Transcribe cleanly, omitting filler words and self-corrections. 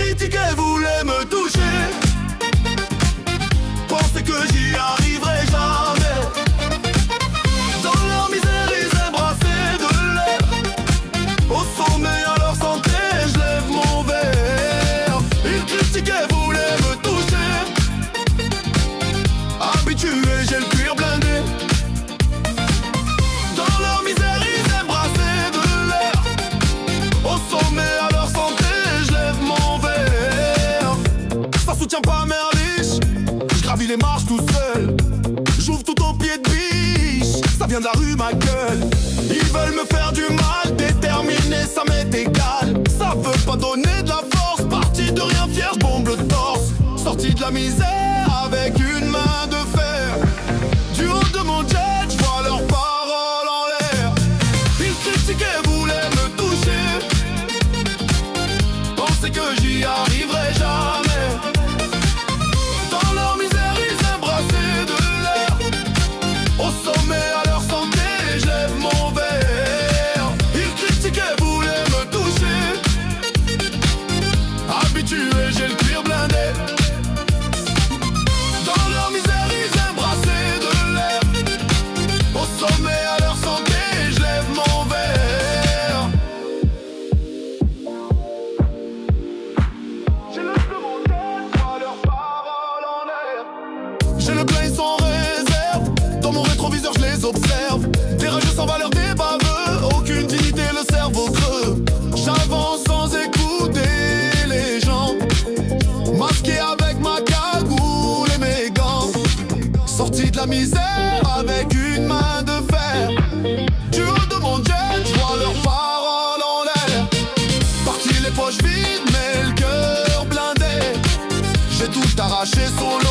critiquaient voulaient me toucher, pensaient que j'y arriverais jamais. Dans leur misère ils embrassaient de l'air. Au sommet à leur santé je lève mon verre. Ils critiquaient voulaient me toucher, habitué j'ai le cuir blindé. Dans leur misère ils embrassaient de l'air. Au sommet à leur santé je lève mon verre. Ça soutient pas Merlich, je gravis les marches tout seul. J'ouvre tout au pied de biche, ça vient de la rue ma gueule. Ils veulent me faire du mal, déterminé ça m'est égal. Ça veut pas donner de la force, parti de rien fier, je bombe le torse. Sorti de la misère avec une main de fer. Du haut de mon jet, je vois leurs paroles en l'air. Ils critiquaient, voulaient me toucher, pensaient que j'y arriverais jamais. Dans leur misère ils embrassaient de l'air. Au sommet à leur santé je lève mon verre. Ils critiquaient, voulaient me toucher, habitué j'ai le cuir blindé. Dans leur misère ils embrassaient de l'air. Au sommet à leur santé je lève mon verre. J'ai le bleu mon tête, vois leurs paroles en l'air. J'ai le plein sans réserve, dans mon rétroviseur je les observe. Des rageux sans valeur, des baveux, aucune dignité, le cerveau creux. J'avance sans écouter les gens, masqué avec ma cagoule et mes gants. Sorti de la misère avec une main de fer. Du haut de mon jet, je vois leurs paroles en l'air. Parti les poches vides mais le cœur blindé. J'ai tout arraché solo